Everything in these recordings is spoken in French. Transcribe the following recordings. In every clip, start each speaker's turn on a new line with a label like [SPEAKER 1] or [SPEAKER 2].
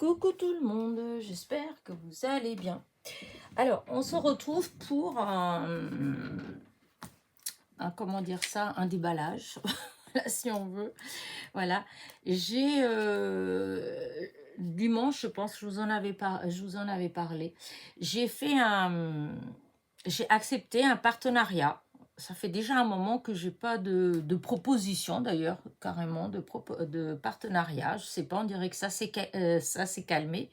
[SPEAKER 1] Coucou tout le monde, j'espère que vous allez bien. Alors, on se retrouve pour comment dire ça, un déballage, là, si on veut. Voilà, j'ai dimanche, je pense, je vous en avais parlé. J'ai fait j'ai accepté un partenariat. Ça fait déjà un moment que j'ai pas de proposition, d'ailleurs, carrément, de partenariat. Je sais pas, on dirait que ça s'est calmé.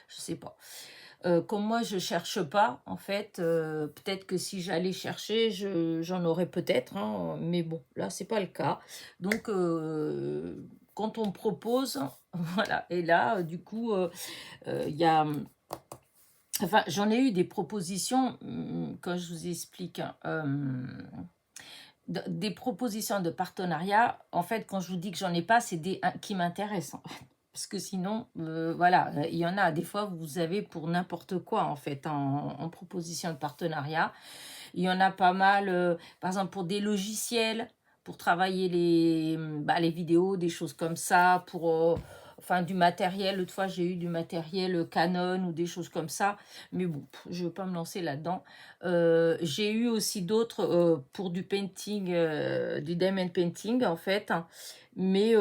[SPEAKER 1] Je sais pas. Comme moi, je cherche pas, en fait, peut-être que si j'allais chercher, j'en aurais peut-être, hein, mais bon, là, c'est pas le cas. Donc, quand on me propose, voilà. Et là, du coup, il y a, enfin, j'en ai eu des propositions, quand je vous explique, hein, des propositions de partenariat. En fait, quand je vous dis que j'en ai pas, c'est des qui m'intéressent, en fait. Parce que sinon, voilà, il y en a des fois, vous avez pour n'importe quoi, en fait, en proposition de partenariat. Il y en a pas mal, par exemple, pour des logiciels, pour travailler les vidéos, des choses comme ça, enfin, du matériel. L'autre fois, j'ai eu du matériel Canon ou des choses comme ça. Mais bon, je ne veux pas me lancer là-dedans. J'ai eu aussi d'autres pour du painting, du diamond painting, en fait. Mais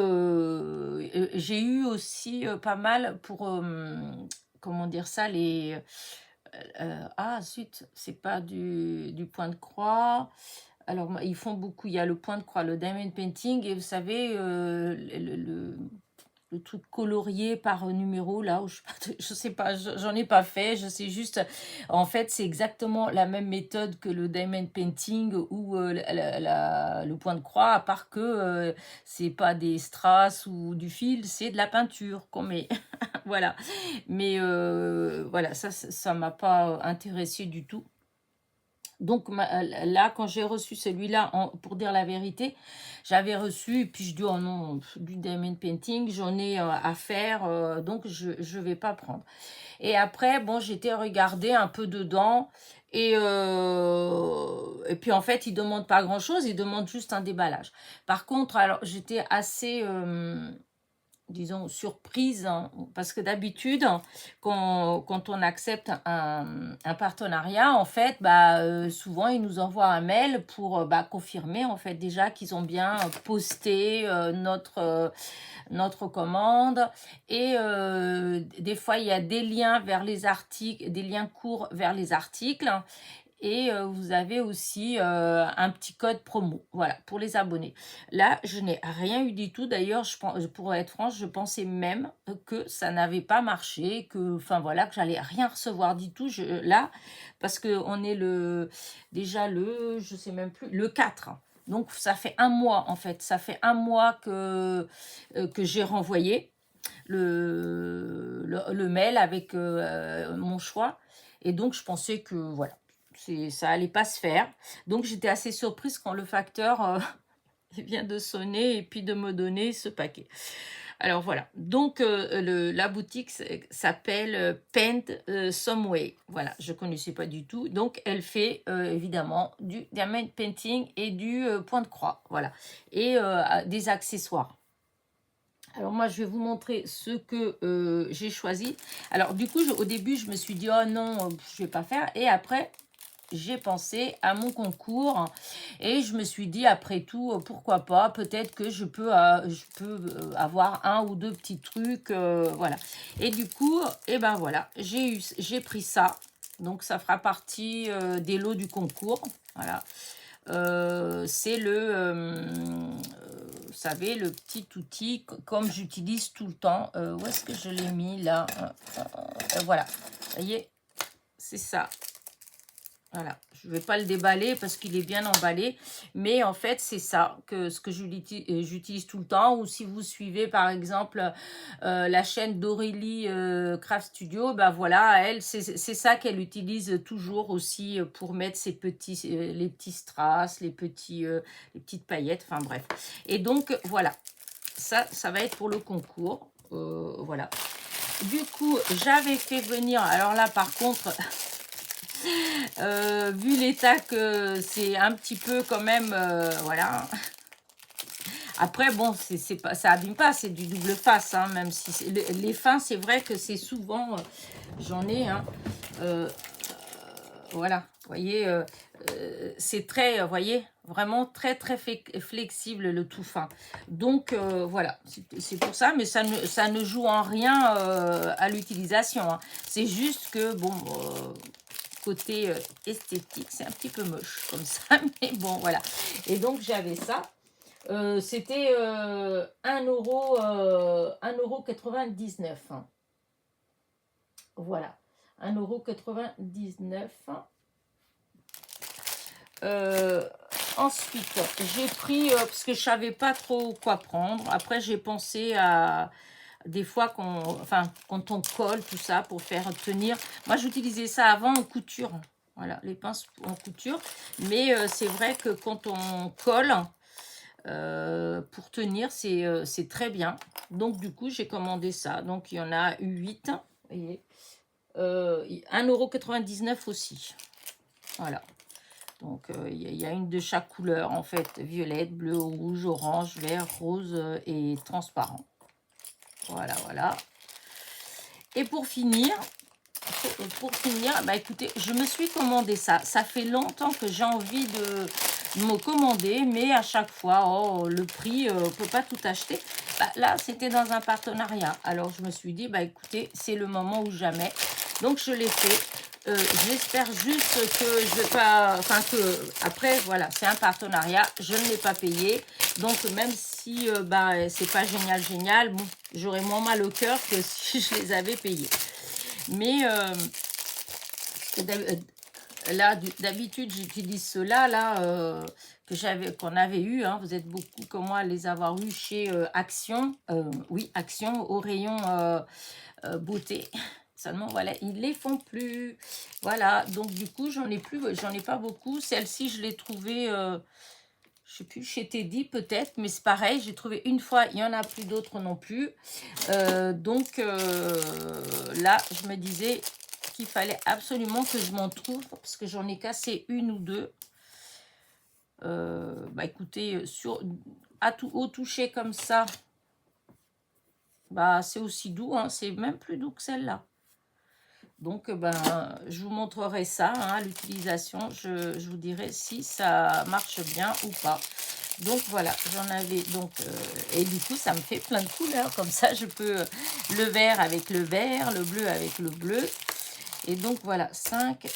[SPEAKER 1] j'ai eu aussi pas mal pour, comment dire ça, ah zut, c'est pas du point de croix. Alors, ils font beaucoup, il y a le point de croix, le diamond painting, et vous savez, le truc colorié par numéro, là, où je sais pas, j'en ai pas fait, je sais juste, en fait, c'est exactement la même méthode que le diamond painting ou le point de croix, à part que c'est pas des strass ou du fil, c'est de la peinture qu'on met. Voilà. Mais voilà, ça m'a pas intéressé du tout. Donc là, quand j'ai reçu celui-là, pour dire la vérité, j'avais reçu, et puis je dis, oh non, du diamond painting, j'en ai à faire, donc je ne vais pas prendre. Et après, bon, j'étais regarder un peu dedans, et puis en fait, ils ne demandent pas grand-chose, ils demandent juste un déballage. Par contre, alors, j'étais assez disons, surprise, hein, parce que d'habitude, quand on accepte un partenariat, en fait, souvent, ils nous envoient un mail pour confirmer, en fait, déjà qu'ils ont bien posté notre commande. Et des fois, il y a des liens vers les articles, des liens courts vers les articles. Et vous avez aussi un petit code promo, voilà, pour les abonnés. Là, je n'ai rien eu du tout. D'ailleurs, pour être franche, je pensais même que ça n'avait pas marché, enfin voilà, que j'allais rien recevoir du tout. Là, parce que on est déjà je sais même plus, le 4. Donc, ça fait un mois, en fait. Ça fait un mois que j'ai renvoyé le mail avec mon choix. Et donc, je pensais que, voilà, ça allait pas se faire. Donc, j'étais assez surprise quand le facteur vient de sonner et puis de me donner ce paquet. Alors, voilà. Donc, la boutique s'appelle Paint Some Way. Voilà, je ne connaissais pas du tout. Donc, elle fait évidemment du diamond painting et du point de croix. Voilà. Et des accessoires. Alors moi, je vais vous montrer ce que j'ai choisi. Alors du coup, au début, je me suis dit, oh non, je vais pas faire. Et après, j'ai pensé à mon concours. Et je me suis dit, après tout, pourquoi pas. Peut-être que je peux avoir un ou deux petits trucs. Voilà. Et du coup, et ben voilà, j'ai pris ça. Donc ça fera partie des lots du concours. Voilà. C'est vous savez, le petit outil comme j'utilise tout le temps. Où est-ce que je l'ai mis là? Voilà, vous voyez, c'est ça. Voilà, je ne vais pas le déballer parce qu'il est bien emballé. Mais en fait, c'est ça, ce que j'utilise tout le temps. Ou si vous suivez, par exemple, la chaîne d'Aurélie Craft Studio, ben voilà, elle, c'est ça qu'elle utilise toujours aussi pour mettre les petits strass, les petites paillettes, enfin bref. Et donc, voilà, ça va être pour le concours. Voilà. Du coup, j'avais fait venir, alors là, par contre... vu l'état que c'est un petit peu quand même, voilà. Après, bon, c'est pas, ça abîme pas, c'est du double face, hein, même si les fins, c'est vrai que c'est souvent, j'en ai, hein, euh, voilà, vous voyez, c'est très, vous voyez, vraiment très, très flexible le tout fin. Donc, voilà, c'est pour ça, mais ça ne joue en rien à l'utilisation, hein. C'est juste que, bon, côté esthétique, c'est un petit peu moche comme ça, mais bon, voilà. Et donc, j'avais ça. C'était 1,99 €. Hein. Voilà, 1,99 €. Ensuite, j'ai pris, parce que je savais pas trop quoi prendre. Après, j'ai pensé à des fois quand on colle tout ça pour faire tenir. Moi, j'utilisais ça avant en couture. Voilà, les pinces en couture. Mais c'est vrai que quand on colle, pour tenir, c'est très bien. Donc, du coup, j'ai commandé ça. Donc, il y en a 8. Vous voyez. 1,99 € aussi. Voilà. Donc, il y a une de chaque couleur, en fait. Violette, bleu, rouge, orange, vert, rose et transparent. Voilà, voilà. Et pour finir, bah écoutez, je me suis commandé ça. Ça fait longtemps que j'ai envie de me commander, mais à chaque fois, oh, le prix, on ne peut pas tout acheter. Bah, là, c'était dans un partenariat. Alors, je me suis dit, bah écoutez, c'est le moment ou jamais. Donc, je l'ai fait. J'espère juste que je vais pas... Enfin, que... Après, voilà, c'est un partenariat. Je ne l'ai pas payé. Donc, même si bah, c'est pas génial, génial, bon, j'aurais moins mal au cœur que si je les avais payés. Mais là, d'habitude, j'utilise ceux-là, là, qu'on avait eu. Hein, vous êtes beaucoup comme moi à les avoir eu chez Action. Oui, Action, au rayon beauté. Seulement, voilà, ils les font plus. Voilà, donc du coup, j'en ai pas beaucoup. Celle-ci, je l'ai trouvée, je sais plus, chez Teddy peut-être, mais c'est pareil, j'ai trouvé une fois, il n'y en a plus d'autres non plus. Donc là, je me disais qu'il fallait absolument que je m'en trouve, parce que j'en ai cassé une ou deux. Bah écoutez, au toucher comme ça, bah c'est aussi doux, hein, c'est même plus doux que celle-là. Donc, ben, je vous montrerai ça, hein, l'utilisation. Je vous dirai si ça marche bien ou pas. Donc, voilà, j'en avais donc... et du coup, ça me fait plein de couleurs. Comme ça, je peux le vert avec le vert, le bleu avec le bleu. Et donc, voilà, 5. Et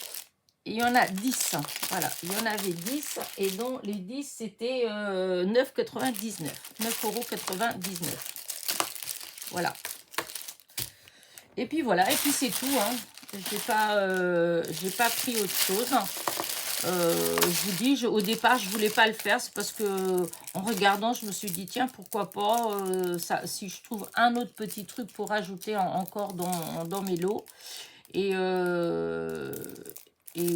[SPEAKER 1] il y en a 10. Voilà, il y en avait 10. Et dont les 10, c'était 9,99 €. 9,99 €. Voilà. Et puis voilà, et puis c'est tout. Hein. J'ai pas pris autre chose. Je vous dis, au départ, je voulais pas le faire. C'est parce que en regardant, je me suis dit, tiens, pourquoi pas, si je trouve un autre petit truc pour ajouter encore dans mes lots. Et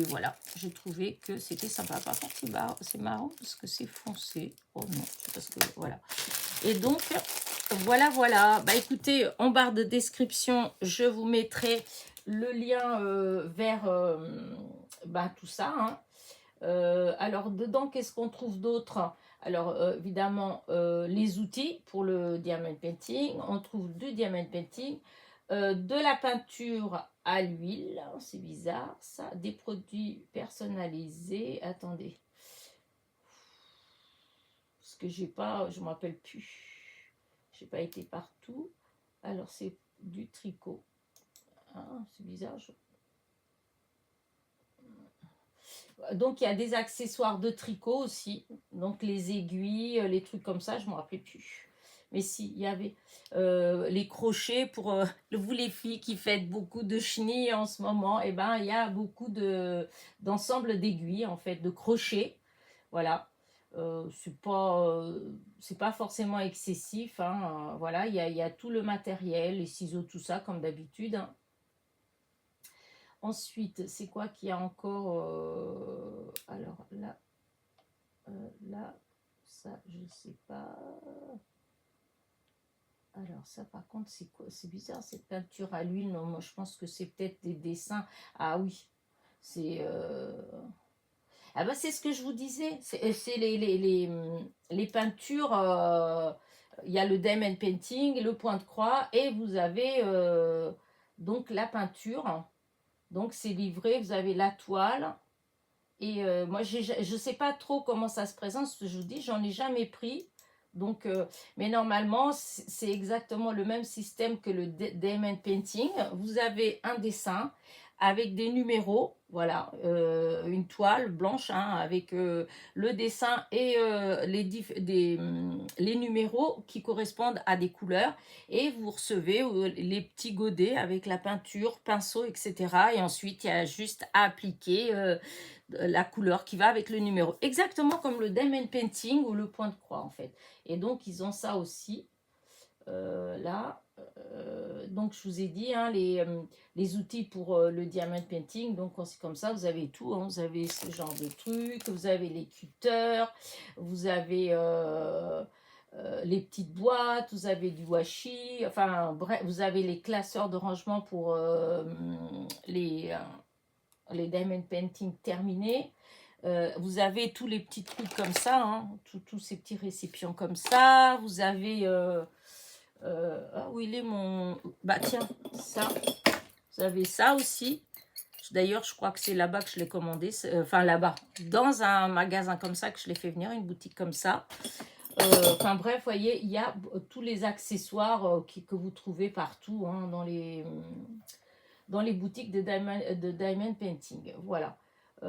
[SPEAKER 1] voilà, j'ai trouvé que c'était sympa. Par contre, c'est marrant parce que c'est foncé. Oh non, c'est parce que voilà. Et donc, voilà, voilà. Bah écoutez, en barre de description, je vous mettrai le lien vers bah, tout ça. Hein. Alors, dedans, qu'est-ce qu'on trouve d'autre? Alors, évidemment, les outils pour le diamond painting. On trouve du diamond painting, de la peinture à l'huile. C'est bizarre, ça. Des produits personnalisés. Attendez. Parce que j'ai pas, je ne me rappelle plus. J'ai pas été partout. Alors, c'est du tricot. Ah, c'est bizarre. Donc, il y a des accessoires de tricot aussi. Donc, les aiguilles, les trucs comme ça, je ne me rappelais plus. Mais si, il y avait les crochets pour vous les filles qui faites beaucoup de chenilles en ce moment. Et ben, il y a beaucoup d'ensemble d'aiguilles, en fait, de crochets. Voilà. C'est pas forcément excessif. Hein. Voilà, il y a tout le matériel, les ciseaux, tout ça, comme d'habitude. Hein. Ensuite, c'est quoi qu'il y a encore alors là, ça, je ne sais pas. Alors ça, par contre, c'est quoi? C'est bizarre, cette peinture à l'huile. Non, moi, je pense que c'est peut-être des dessins. Ah oui, c'est... Ah bah, c'est ce que je vous disais. C'est les peintures. Il y a le diamond painting, le point de croix, et vous avez donc la peinture. Donc c'est livré, vous avez la toile. Et moi, je ne sais pas trop comment ça se présente. Je vous dis, j'en ai jamais pris. Donc, mais normalement, c'est exactement le même système que le diamond painting. Vous avez un dessin avec des numéros, voilà, une toile blanche hein, avec le dessin et les numéros qui correspondent à des couleurs. Et vous recevez les petits godets avec la peinture, pinceau, etc. Et ensuite, il y a juste à appliquer la couleur qui va avec le numéro. Exactement comme le diamond painting ou le point de croix en fait. Et donc, ils ont ça aussi. Là, donc je vous ai dit hein, les outils pour le diamond painting. Donc, quand c'est comme ça, vous avez tout. Hein, vous avez ce genre de truc. Vous avez les cutters. Vous avez les petites boîtes. Vous avez du washi. Enfin, bref, vous avez les classeurs de rangement pour les diamond painting terminés. Vous avez tous les petits trucs comme ça, hein, tous ces petits récipients comme ça. Vous avez... ah, où il est mon... Bah tiens, ça. Vous avez ça aussi. D'ailleurs, je crois que c'est là-bas que je l'ai commandé. Enfin, là-bas. Dans un magasin comme ça que je l'ai fait venir, une boutique comme ça. Enfin bref, vous voyez, il y a tous les accessoires que vous trouvez partout hein, dans les boutiques de diamond painting. Voilà. Il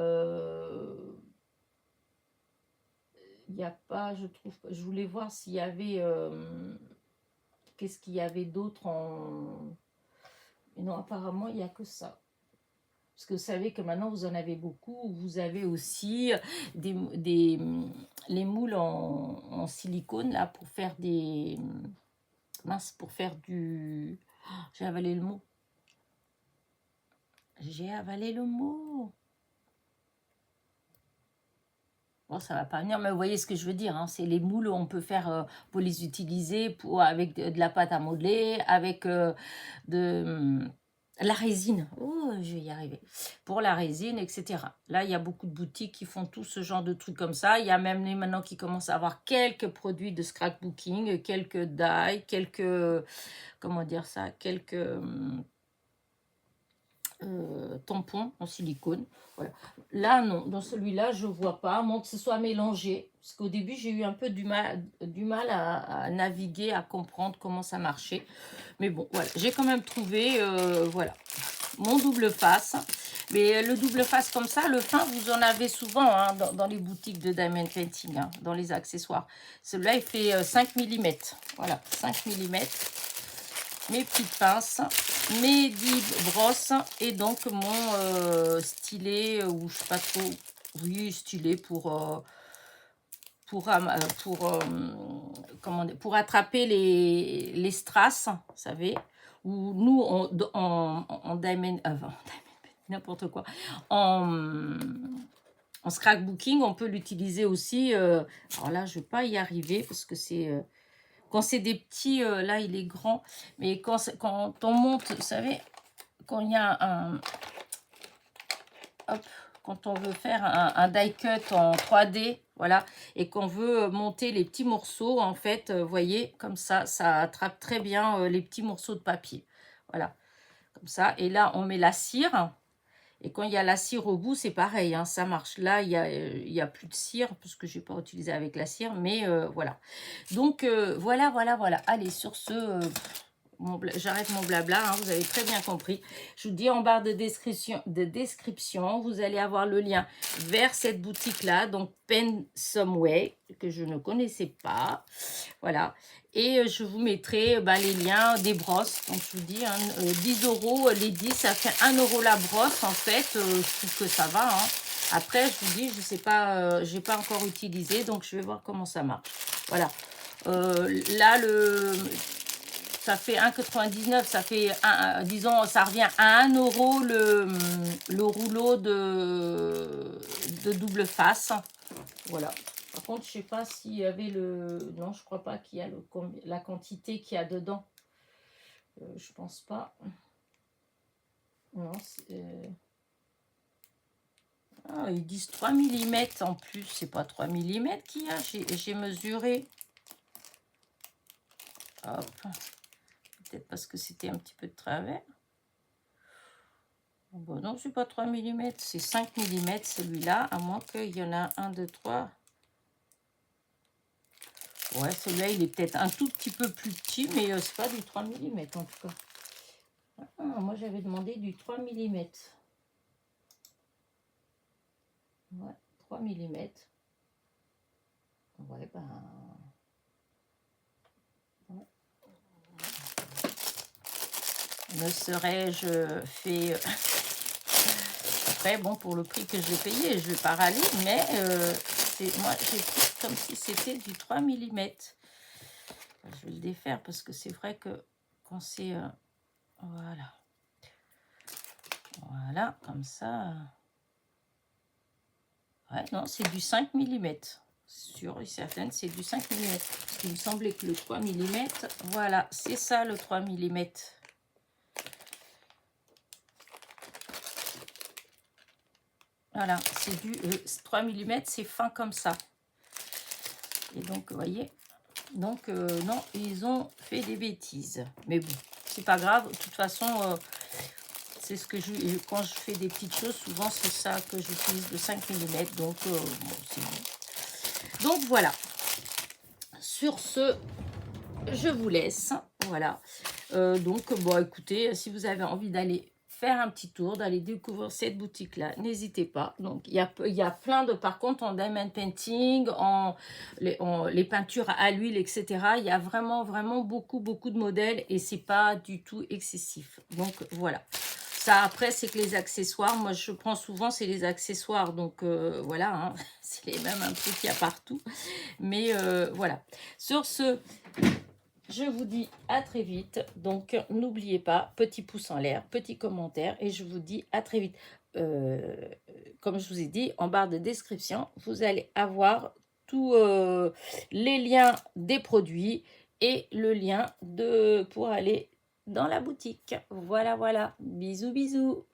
[SPEAKER 1] n'y a pas, je trouve, je voulais voir s'il y avait, qu'est-ce qu'il y avait d'autre en... Mais non, apparemment, il n'y a que ça. Parce que vous savez que maintenant, vous en avez beaucoup. Vous avez aussi les moules en silicone, là, pour faire des... Mince, pour faire du... Oh, j'ai avalé le mot. J'ai avalé le mot. Bon, ça va pas venir, mais vous voyez ce que je veux dire. Hein, c'est les moules, on peut faire, pour les utiliser avec de la pâte à modeler, avec la résine. Oh, je vais y arriver. Pour la résine, etc. Là, il y a beaucoup de boutiques qui font tout ce genre de trucs comme ça. Il y a même maintenant qui commencent à avoir quelques produits de scrapbooking, quelques die, quelques, comment dire ça, quelques... tampons en silicone. Voilà. Là, non, dans celui-là, je ne vois pas, à moins que ce soit mélangé. Parce qu'au début, j'ai eu un peu du mal à naviguer, à comprendre comment ça marchait. Mais bon, voilà, j'ai quand même trouvé, voilà, mon double face. Mais le double face comme ça, le fin, vous en avez souvent hein, dans les boutiques de diamond painting, hein, dans les accessoires. Celui-là, il fait 5 mm. Voilà, 5 mm. Mes petites pinces, mes 10 brosses et donc mon stylet ou je sais pas trop, oui stylet comment dire, pour attraper les strass, vous savez, ou nous en diamond, n'importe quoi, en scrapbooking on peut l'utiliser aussi. Alors là je vais pas y arriver parce que c'est quand c'est des petits, là il est grand, mais quand on monte, vous savez, quand il y a hop, quand on veut faire un die cut en 3D, voilà, et qu'on veut monter les petits morceaux, en fait, vous voyez, comme ça attrape très bien les petits morceaux de papier. Voilà, comme ça. Et là, on met la cire. Et quand il y a la cire au bout, c'est pareil, hein, ça marche. Là, il y a plus de cire, parce que je n'ai pas utilisé avec la cire, mais voilà. Donc, voilà. Allez, sur ce, j'arrête mon blabla, hein, vous avez très bien compris. Je vous dis en barre de description, vous allez avoir le lien vers cette boutique-là, donc Pen Some Way, que je ne connaissais pas. Voilà. Et je vous mettrai les liens des brosses. Donc, je vous dis, hein, 10 €, les 10, ça fait 1 € la brosse, en fait. Je trouve que ça va. Hein. Après, je vous dis, je sais pas, j'ai pas encore utilisé, donc je vais voir comment ça marche. Voilà. Là, ça fait 1,99 €, ça fait, disons, ça revient à 1 € le rouleau de double face. Voilà. Par contre, je sais pas s'il y avait le... Non, je crois pas qu'il y a la quantité qu'il y a dedans. Je pense pas. Non, Ah, ils disent 3 millimètres en plus. C'est pas 3 millimètres qu'il y a. J'ai mesuré. Hop. Peut-être parce que c'était un petit peu de travers. Bon, non, c'est pas 3 millimètres. C'est 5 millimètres celui-là. À moins qu'il y en a 1, 2, 3. Ouais, celui-là, il est peut-être un tout petit peu plus petit. Mais c'est pas du 3 millimètres en tout cas. Ah, moi, j'avais demandé du 3 millimètres. Ouais, 3 millimètres. Ouais, ben... ouais. Ne serais-je fait... Après, bon, pour le prix que je l'ai payé, je vais pas râler, mais moi, j'ai pris comme si c'était du 3 millimètres. Je vais le défaire parce que c'est vrai que quand c'est... voilà. Voilà, comme ça... Ouais, non, c'est du 5 millimètres. Sûr et certaine, c'est du 5 millimètres. Parce qu'il me semblait que le 3 millimètres, voilà, c'est ça le 3 millimètres. Voilà, c'est du 3 millimètres, c'est fin comme ça. Et donc, vous voyez, donc non, ils ont fait des bêtises. Mais bon, c'est pas grave. De toute façon, c'est ce que quand je fais des petites choses, souvent c'est ça que j'utilise, de 5 millimètres. Donc, bon, c'est bon. Donc, voilà. Sur ce, je vous laisse. Voilà. Donc, bon, écoutez, si vous avez envie d'aller faire un petit tour, d'aller découvrir cette boutique-là, n'hésitez pas. Donc, il y a plein de, par contre, en diamond painting, les peintures à l'huile, etc. Il y a vraiment, vraiment beaucoup, beaucoup de modèles et c'est pas du tout excessif. Donc, voilà. Ça, après, c'est que les accessoires, moi, je prends souvent, c'est les accessoires. Donc, voilà, hein, c'est les mêmes un peu qu'il y a partout. Mais, voilà. Sur ce... je vous dis à très vite. Donc, n'oubliez pas, petit pouce en l'air, petit commentaire. Et je vous dis à très vite. Comme je vous ai dit, en barre de description, vous allez avoir tous les liens des produits et le lien pour aller dans la boutique. Voilà, voilà. Bisous, bisous.